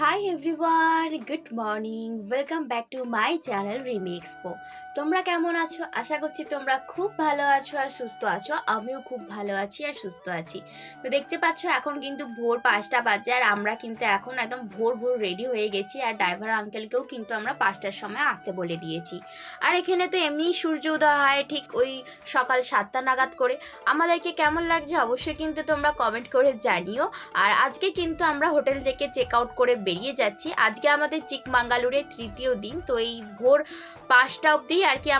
Hi everyone, good morning. Welcome back to my channel Rimi expo. তোমরা কেমন আছো? আশা করছি তোমরা খুব ভালো আছো আর সুস্থ আছো। আমিও খুব ভালো আছি আর সুস্থ আছি। তো দেখতে পাচ্ছ এখন কিন্তু ভোর 5টা বাজে আর আমরা কিন্তু এখন একদম ভোর ভোর রেডি হয়ে গেছি। আর ড্রাইভার আঙ্কেলকেও কিন্তু আমরা 5টার সময় আসতে বলে দিয়েছি। আর এখানে তো এমনি সূর্য উদয় হয় ঠিক ওই সকাল 7টা নাগাদ করে। আমাদেরকে কেমন লাগছে অবশ্যই কিন্তু তোমরা কমেন্ট করে জানিও। আর আজকে কিন্তু আমরা হোটেল থেকে চেক আউট করে বেরিয়ে যাচ্ছি। আজকে আমাদের চিকমাঙ্গালুরের তৃতীয় দিন। তো এই ভোর 5টা অবধি আর কি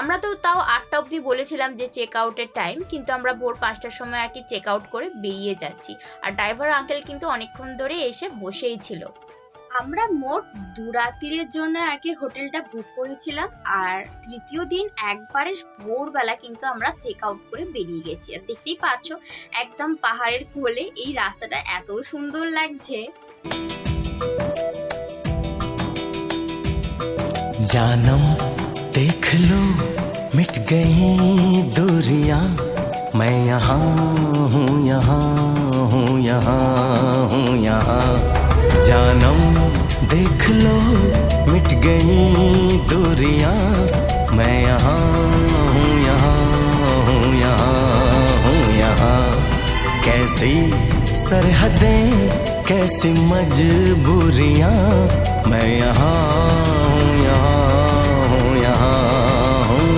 আমরা তো তাও 8টা অবধি বলেছিলাম যে চেক আউটের টাইম, কিন্তু আমরা ভোর 5টার সময় আর কি চেক আউট করে বেরিয়ে যাচ্ছি। আর ড্রাইভার আঙ্কেল কিন্তু অনেকক্ষণ ধরে এসে বসেই ছিল। আমরা মোট 2 রাত্রির জন্য আর কি হোটেলটা বুক করেছিলাম। আর তৃতীয় দিন একবারে ভোরবেলা কিন্তু আমরা চেক আউট করে বেরিয়ে গেছি। আর দেখতেই পাচ্ছ একদম পাহাড়ের কোলে এই রাস্তাটা এত সুন্দর লাগছে। जानम देख लो मिट गई दूरियां, मैं यहाँ हूँ यहाँ हूँ यहाँ हूँ यहाँ। जानम देख लो मिट गई दूरियां, मैं यहाँ हूँ यहाँ हूँ यहाँ हूँ यहाँ। कैसी सरहदें कैसी मजबूरियां, मैं यहाँ हूँ यहाँ हूँ यहाँ हूँ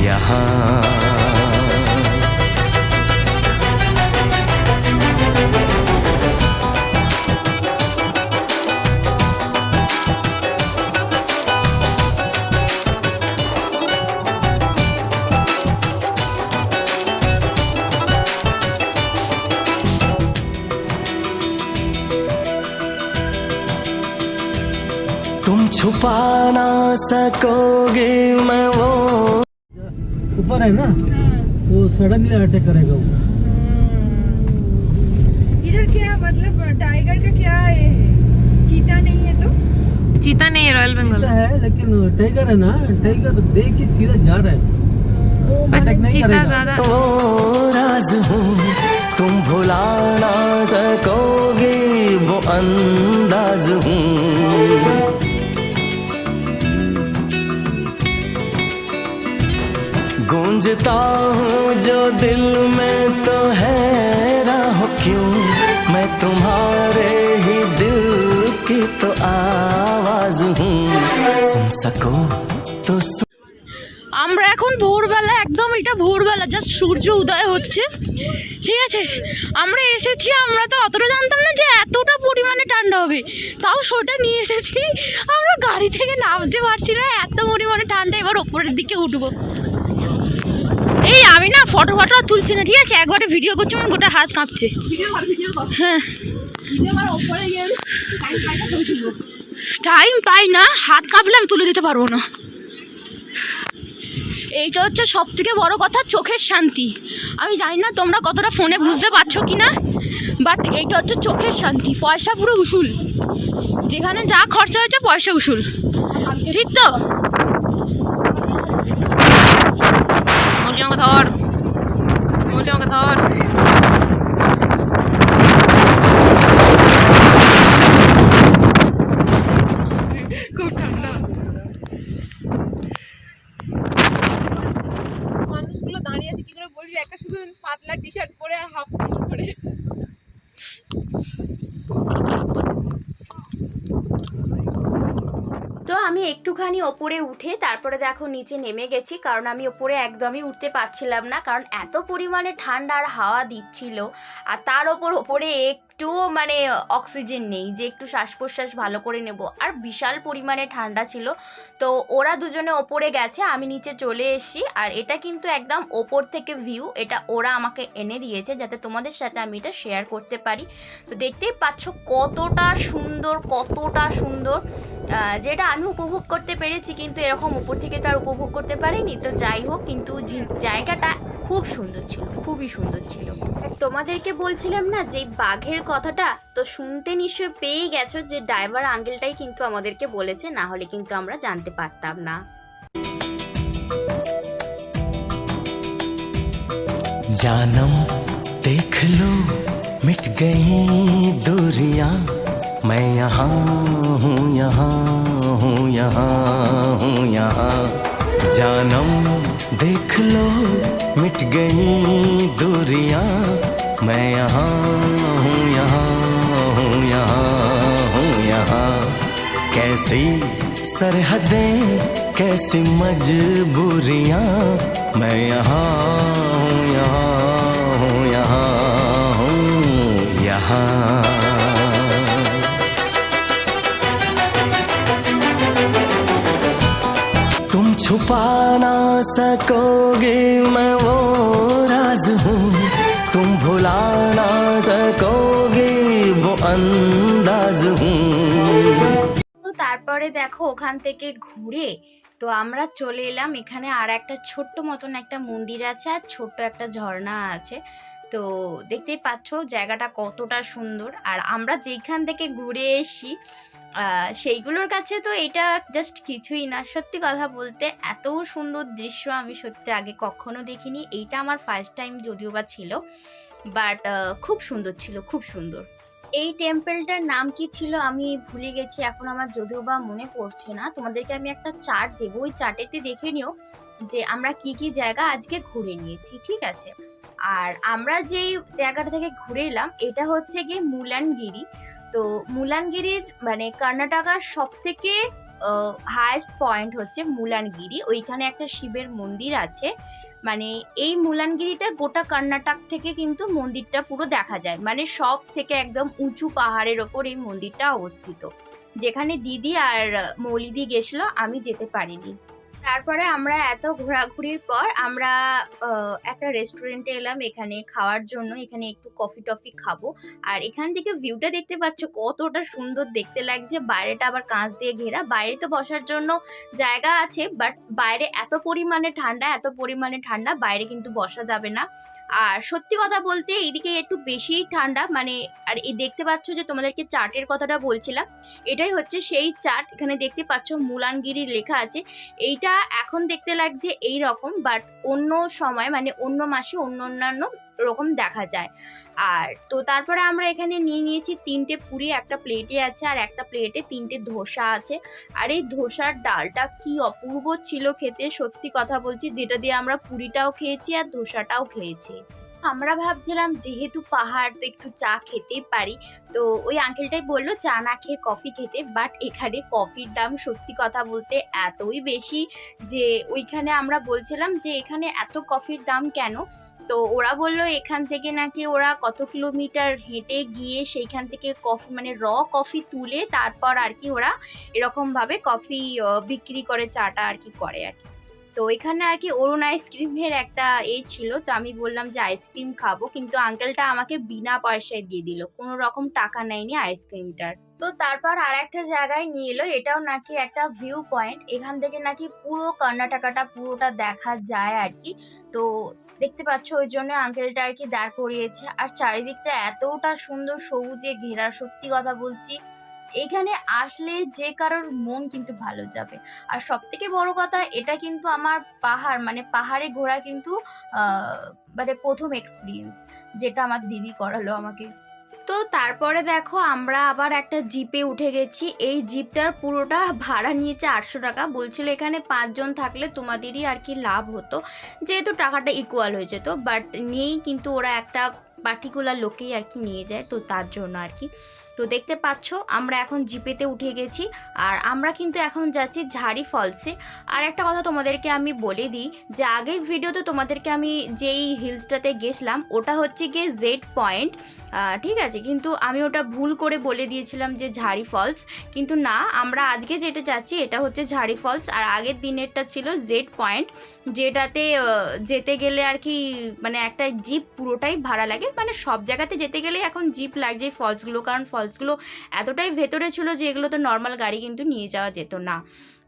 यहाँ। तुम छुपा ना सकोगे मैं वो। ऊपर है ना, वो सडनली अटैक करेगा वो। इधर क्या मतलब टाइगर का क्या है? चीता नहीं है तो? चीता नहीं है, रॉयल बंगाल चीता है लेकिन टाइगर है ना, टाइगर देख के सीधा जा रहा है, अटैक नहीं चीता करेगा। ज्यादा वो राज हूँ तुम भुला ना सकोगे, वो अंदाज हूँ। गूंजता हूँ जो दिल में तो हैरान हो क्यों, मैं तुम्हारे ही दिल की तो आवाज हूँ। सुन सको तो আমরা এখন ভোরবেলা, একদম এটা ভোরবেলা, জাস্ট সূর্য উদয় হচ্ছে, ঠিক আছে। আমরা এসেছি, আমরা তো অতটা জানতাম না যে এতটা পরিমাণে ঠান্ডা হবে, তাও সোয়েটার নিয়ে এসেছি। আমরা গাড়ি থেকে নামতে পারছি না, এত পরিমাণে ঠান্ডা। এবার ওপরের দিকে উঠবো। এই আমি না ফটো আর তুলছি না, ঠিক আছে, একবারে ভিডিও করছি, আমার গোটা হাত কাঁপছে। হ্যাঁ, টাইম পাই না, হাত কাঁপলে আমি তুলে দিতে পারবো না। এইটা হচ্ছে সব থেকে বড় কথা, চোখের শান্তি। আমি জানি না তোমরা কতটা ফোনে বুঝতে পারছো কি না, বাট এইটা হচ্ছে চোখের শান্তি। পয়সা পুরো উসুল, যেখানে যা খরচা হয়েছে পয়সা উসুল, ঠিক তো? আমাকে ধর, আমাকে ধর। খুব ঠান্ডা। মানুষগুলো দাঁড়িয়ে আছে কি করে বলবি? একটা শুধু পাতলা টি শার্ট পরে আর হাফ প্যান্ট পরে। তো আমি একটুখানি ওপরে উঠে তারপরে দেখো নিচে নেমে গেছি, কারণ আমি ওপরে একদমই উঠতে পারছিলাম না, কারণ এত পরিমাণে ঠান্ডা আর হাওয়া দিচ্ছিল। আর তার ওপরে একটুও মানে অক্সিজেন নেই যে একটু শ্বাস প্রশ্বাস ভালো করে নেব। আর বিশাল পরিমাণে ঠান্ডা ছিল। তো ওরা দুজনে ওপরে গেছে, আমি নিচে চলে এসেছি। আর এটা কিন্তু একদম ওপর থেকে ভিউ, এটা ওরা আমাকে এনে দিয়েছে যাতে তোমাদের সাথে আমি এটা শেয়ার করতে পারি। তো দেখতেই পাচ্ছ কতটা সুন্দর, কতটা সুন্দর, যেটা আমি উপভোগ করতে পেরেছি, কিন্তু এরকম উপর থেকে তো আর উপভোগ করতে পারিনি। তো যাই হোক, কিন্তু জায়গাটা খুব সুন্দর ছিল, খুবই সুন্দর ছিল। তোমাদেরকে বলছিলাম না যে বাঘের কথাটা, তো শুনতে নিশ্চয়ই পেয়ে গেছো যে ড্রাইভার আঙ্কেলটাই কিন্তু আমাদেরকে বলেছে, না হলে কিন্তু আমরা জানতে পারতাম না। जानम देख लो मिट गई दूरियां, मैं यहाँ हूँ, यहाँ हूँ, यहाँ हूँ, यहाँ। जानम देख लो मिट गई दूरियां, मैं यहाँ हूँ, यहाँ हूँ, यहाँ हूँ, यहाँ। कैसी सरहदें, कैसी मजबूरियां, मैं यहाँ हूँ, यहाँ हूँ, यहाँ हूँ, यहाँ। तुम छुपा ना सकोगे मैं वो राज हूँ, तुम भुला ना सकोगे वो अंदाज हूँ। তো তারপরে দেখো ওখান থেকে ঘুরে তো আমরা চলে এলাম এখানে, আর একটা ছোট্ট মতন একটা মন্দির আছে আর ছোট্ট একটা ঝর্ণা আছে। তো দেখতেই পাচ্ছ জায়গাটা কতটা সুন্দর। আর আমরা যেখান থেকে ঘুরে এসি সেইগুলোর কাছে তো এটা জাস্ট কিছুই না। সত্যি কথা বলতে এত সুন্দর দৃশ্য আমি সত্যি আগে কখনো দেখিনি। এইটা আমার ফার্স্ট টাইম যদিও বা ছিল, বাট খুব সুন্দর ছিল, খুব সুন্দর। এই টেম্পলটার নাম কি ছিল আমি ভুলে গেছি, এখন আমার যদিও বা মনে পড়ছে না। তোমাদেরকে আমি একটা চার্ট দেবো, ওই চার্টেতে দেখে নিও যে আমরা কি কি জায়গা আজকে ঘুরে নিয়েছি, ঠিক আছে। আর আমরা যেই জায়গাটা থেকে ঘুরে এলাম এটা হচ্ছে গিয়ে মুলানগিরি। তো মুলানগিরির মানে কর্ণাটকার সব থেকে হায়েস্ট পয়েন্ট হচ্ছে মুলানগিরি। ওইখানে একটা শিবের মন্দির আছে। মানে এই মুলানগিরিটা গোটা কর্ণাটক থেকে কিন্তু মন্দিরটা পুরো দেখা যায়, মানে সব থেকে একদম উঁচু পাহাড়ের ওপর এই মন্দিরটা অবস্থিত, যেখানে দিদি আর মৌলিদি গেছিল, আমি যেতে পারিনি। তারপরে আমরা এত ঘোরাঘুরির পর আমরা একটা রেস্টুরেন্টে এলাম এখানে খাওয়ার জন্য। এখানে একটু কফি টফি খাবো। আর এখান থেকে ভিউটা দেখতে পাচ্ছ কতটা সুন্দর দেখতে লাগছে। বাইরেটা আবার কাঁচ দিয়ে ঘেরা, বাইরে তো বসার জন্য জায়গা আছে, বাট বাইরে এত পরিমাণে ঠান্ডা, এত পরিমাণে ঠান্ডা, বাইরে কিন্তু বসা যাবে না। আর সত্যি কথা বলতে এইদিকে একটু বেশিই ঠান্ডা, মানে আর এই দেখতে পাচ্ছ যে তোমাদেরকে চার্টের কথাটা বলছিলাম, এটাই হচ্ছে সেই চার্ট। এখানে দেখতে পাচ্ছ মুলানগিরি লেখা আছে। এইটা এখন দেখতে লাগছে এই রকম, বাট অন্য সময় মানে অন্য মাসে অন্যান্য রকম দেখা যায়। আর তো তারপরে আমরা এখানে নিয়ে নিয়েছি 3টে পুরি, একটা প্লেটে আছে আর একটা প্লেটে 3টে ধোসা আছে। আর এই ধোসার ডালটা কি অপূর্ব ছিল খেতে, সত্যি কথা বলছি, যেটা দিয়ে আমরা পুরিটাও খেয়েছি আর ধোসাটাও খেয়েছি। আমরা ভাবছিলাম যেহেতু পাহাড় তো একটু চা খেতেই পারি, তো ওই আঙ্কেলটাই বললো চা না খেয়ে কফি খেতে। বাট এখানে কফির দাম সত্যি কথা বলতে এতই বেশি যে ওইখানে আমরা বলছিলাম যে এখানে এত কফির দাম কেন। তো ওরা বললো এখান থেকে নাকি ওরা কত কিলোমিটার হেঁটে গিয়ে সেইখান থেকে কফি মানে র কফি তুলে তারপর আর কি ওরা এরকমভাবে কফি বিক্রি করে, চাটা আর কি করে আর কি। তো এখানে আর কি অরুণ আইসক্রিমের একটা ছিল, তো আমি বললাম যে আইসক্রিম খাবো, কিন্তু আঙ্কেলটা আমাকে বিনা পয়সায় দিয়ে দিল, কোনো রকম টাকা নেয়নি আইসক্রিমটার। তো তারপর আর একটা জায়গায় নিয়ে এলো, এটাও নাকি একটা ভিউ পয়েন্ট, এখান থেকে নাকি পুরো কর্ণাটকাটা পুরোটা দেখা যায় আর কি। তো দেখতে পাচ্ছ ওই জন্য আঙ্কেলটা আর কি দাঁড় করিয়েছে। আর চারিদিকটা এতটা সুন্দর সবুজে ঘেরা, সত্যি কথা বলছি এইখানে আসলে যে কারোর মন কিন্তু ভালো যাবে। আর সব থেকে বড় কথা এটা কিন্তু আমার পাহাড় মানে পাহাড়ে ঘোরা কিন্তু মানে প্রথম এক্সপিরিয়েন্স, যেটা আমার দিদি করালো আমাকে। তো তারপরে দেখো আমরা আবার একটা জিপে উঠে গেছি। এই জিপটার পুরোটা ভাড়া নিয়েছে 800 টাকা। বলছিল এখানে 5 জন থাকলে তোমাদেরই আর কি লাভ হতো, যেহেতু টাকাটা ইকুয়াল হয়ে যেত, বাট নেই, কিন্তু ওরা একটা পার্টিকুলার লোকেই আর কি নিয়ে যায়, তো তার জন্য আর কি। তো দেখতে পাচ্ছ আমরা এখন জিপেতে উঠে গেছি আর আমরা কিন্তু এখন যাচ্ছি ঝাড়ি ফলসে। আর একটা কথা তোমাদেরকে আমি বলে দিই যে আগের ভিডিওতে তোমাদেরকে আমি যেই হিলসটাতে গেছিলাম ওটা হচ্ছে গিয়ে জেড পয়েন্ট, ঠিক আছে, কিন্তু আমি ওটা ভুল করে বলে দিয়েছিলাম যে ঝাড়ি ফলস, কিন্তু না, আমরা আজকে যেটা যাচ্ছি এটা হচ্ছে ঝাড়ি ফলস। আর আগের দিনেরটা ছিল জেড পয়েন্ট, যেটাতে যেতে গেলে আর কি মানে একটা জিপ পুরোটাই ভাড়া লাগে, মানে সব জায়গাতে যেতে গেলে এখন জিপ লাগছে ফলসগুলো, কারণ ফলসগুলো এতটাই ভেতরে ছিল যে এগুলো তো নর্মাল গাড়ি কিন্তু নিয়ে যাওয়া যেত না।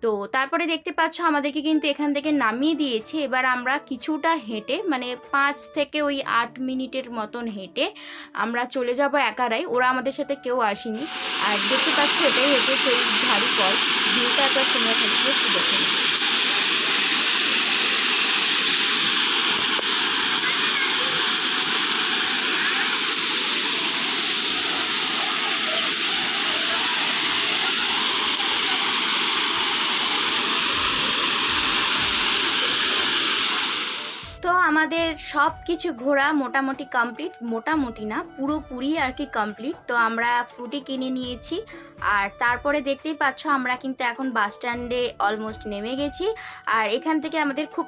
তো তারপরে দেখতে পাচ্ছ আমাদেরকে কিন্তু এখান থেকে নামিয়ে দিয়েছে। এবার আমরা কিছুটা হেঁটে মানে 5 থেকে 8 মিনিটের মতন হেঁটে আমরা চলে যাব একারাই, ওরা আমাদের সাথে কেউ আসেনি। আর দেখতে পাচ্ছ এটাই হচ্ছে সেই ঝাড়ি ফল, ভিউটা একবার তোমরা খালি একটু দেখে নিই। আমাদের সব কিছু ঘোরা মোটামুটি কমপ্লিট, মোটামুটি না পুরোপুরি আর কি কমপ্লিট। তো আমরা ফ্রুটি কিনে নিয়েছি, আর তারপরে দেখতেই পাচ্ছ আমরা কিন্তু এখন বাস স্ট্যান্ডে অলমোস্ট নেমে গেছি। আর এখান থেকে আমাদের খুব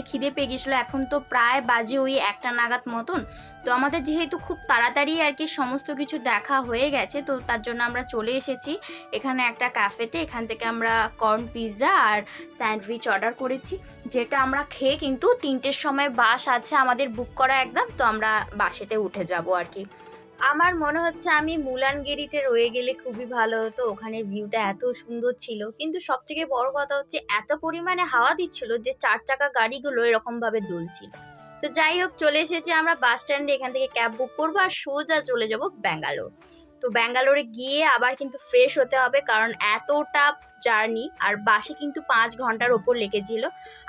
খিদে পেয়ে গেছিলো। এখন তো প্রায় বাজে ওই 1টা নাগাদ মতন। তো আমাদের যেহেতু খুব তাড়াতাড়ি আর কি সমস্ত কিছু দেখা হয়ে গেছে, তো তার জন্য আমরা চলে এসেছি এখানে একটা ক্যাফেতে। এখান থেকে আমরা কর্ন পিৎজা আর স্যান্ডউইচ অর্ডার করেছি, যেটা আমরা খেয়ে কিন্তু 3টের সময় বাস আছে আমাদের বুক করা একদম। তো আমরা বাসেতে উঠে যাব আর কি। আমার মনে হচ্ছে আমি মুলানগিরিতে রয়ে গেলে খুবই ভালো হতো, ওখানের ভিউটা এত সুন্দর ছিল। কিন্তু সব থেকে বড় কথা হচ্ছে এত পরিমাণে হাওয়া দিচ্ছিল যে 4 চাকা গাড়িগুলো এরকমভাবে দুলছিল। তো যাই হোক, চলে এসেছি আমরা বাস স্ট্যান্ডে। এখান থেকে ক্যাব বুক করবো আর সোজা চলে যাব ব্যাঙ্গালোর। তো ব্যাঙ্গালোরে গিয়ে আবার কিন্তু ফ্রেশ হতে হবে, কারণ এতটা জার্নি আর বাসে কিন্তু 5 ঘন্টার ওপর লেগেছিল।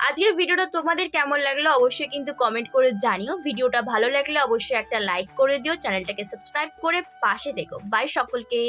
আজকের ভিডিওটা তোমাদের কেমন লাগলো অবশ্যই কিন্তু কমেন্ট করে জানিও। ভিডিওটা ভালো লাগলে অবশ্যই একটা লাইক করে দিও, চ্যানেলটাকে সাবস্ক্রাইব করে পাশে দেখো। বাই সকলকে।